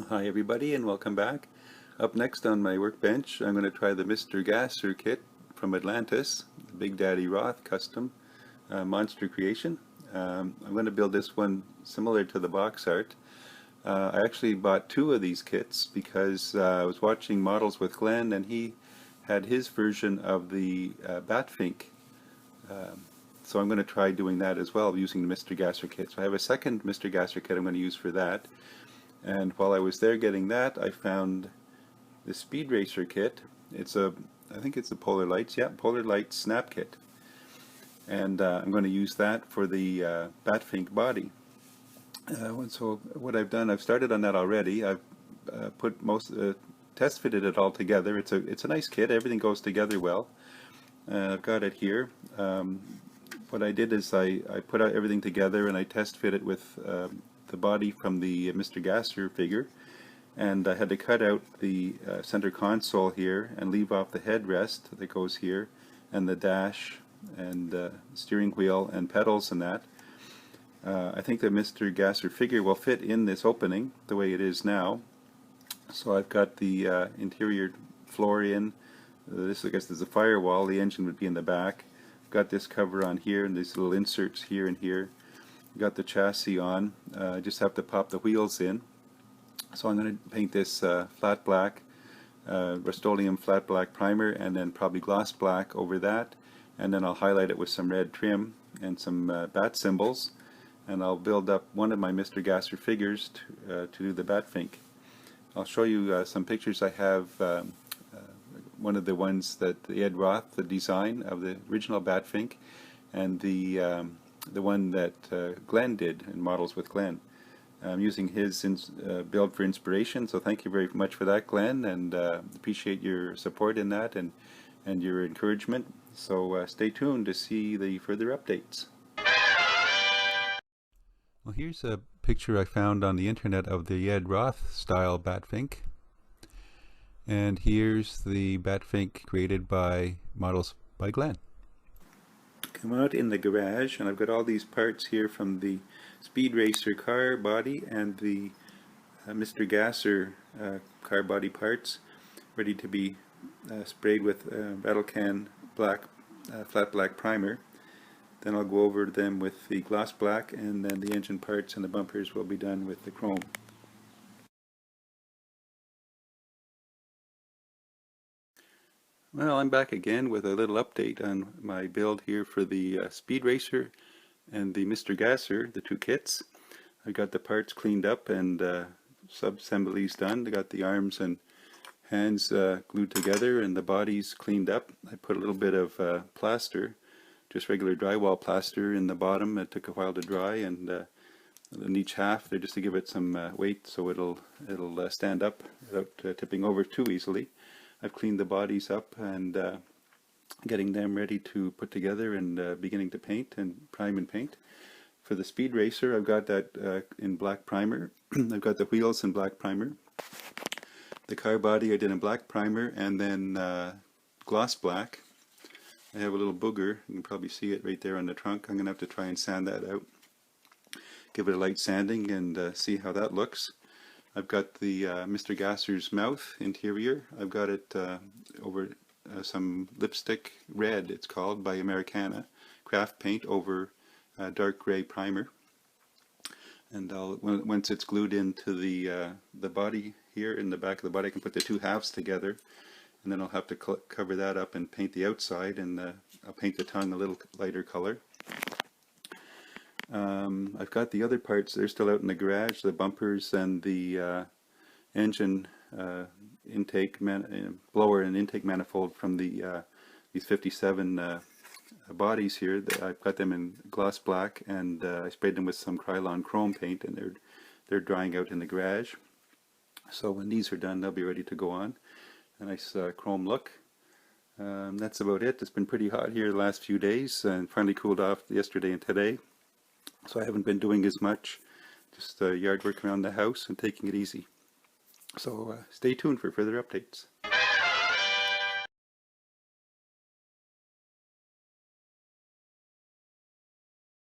Hi everybody and welcome back. Up next on my workbench I'm going to try the Mr. Gasser kit from Atlantis, the Big Daddy Roth custom monster creation. I'm going to build this one similar to the box art. I actually bought two of these kits because I was watching Models with Glen and he had his version of the BatFink. So I'm going to try doing that as well using the Mr. Gasser kit. So I have a second Mr. Gasser kit I'm going to use for that. And while I was there getting that, I found the Speed Racer kit. I think it's a Polar Lights, yeah, Polar Lights snap kit. And I'm going to use that for the BatFink body. So what I've done, I've started on that already. I've test fitted it all together. It's a nice kit. Everything goes together well. I've got it here. What I did is I put out everything together and I test fit it with the body from the Mr. Gasser figure, and I had to cut out the center console here and leave off the headrest that goes here and the dash and steering wheel and pedals and that. I think the Mr. Gasser figure will fit in this opening the way it is now. So I've got the interior floor in. This, I guess, is a firewall. The engine would be in the back. I've got this cover on here and these little inserts here and here. Got the chassis on. I just have to pop the wheels in. So I'm going to paint this flat black, Rust-Oleum flat black primer, and then probably gloss black over that, and then I'll highlight it with some red trim and some bat symbols, and I'll build up one of my Mr. Gasser figures to do the BatFink. I'll show you some pictures I have. One of the ones that the Ed Roths, the design of the original BatFink, and the one that Glen did in Models with Glen. I'm using his build for inspiration, so thank you very much for that, Glen, and appreciate your support in that and your encouragement. So stay tuned to see the further updates. Well, here's a picture I found on the internet of the Ed Roths style BatFink. And here's the BatFink created by Models by Glen. Come out in the garage, and I've got all these parts here from the Speed Racer car body and the Mr. Gasser car body parts ready to be sprayed with rattle can black, flat black primer. Then I'll go over them with the gloss black, and then the engine parts and the bumpers will be done with the chrome. Well, I'm back again with a little update on my build here for the Speed Racer and the Mr. Gasser, the two kits. I got the parts cleaned up and sub-assemblies done. I got the arms and hands glued together and the bodies cleaned up. I put a little bit of plaster, just regular drywall plaster, in the bottom. It took a while to dry, and in each half there, just to give it some weight so it'll stand up without tipping over too easily. I've cleaned the bodies up and getting them ready to put together and beginning to paint and prime and paint. For the Speed Racer, I've got that in black primer. I've got the wheels in black primer. The car body I did in black primer and then gloss black. I have a little booger. You can probably see it right there on the trunk. I'm going to have to try and sand that out. Give it a light sanding and see how that looks. I've got the Mr. Gasser's mouth interior. I've got it over some lipstick red, it's called, by Americana craft paint over dark gray primer. And once it's glued into the body here in the back of the body, I can put the two halves together, and then I'll have to cover that up and paint the outside, and I'll paint the tongue a little lighter color. I've got the other parts, they're still out in the garage, the bumpers and the engine intake blower and intake manifold from the these 57 bodies here. I've got them in gloss black, and I sprayed them with some Krylon chrome paint, and they're drying out in the garage. So when these are done, they'll be ready to go on. A nice chrome look. That's about it. It's been pretty hot here the last few days, and finally cooled off yesterday and today. So I haven't been doing as much, just yard work around the house and taking it easy. So stay tuned for further updates.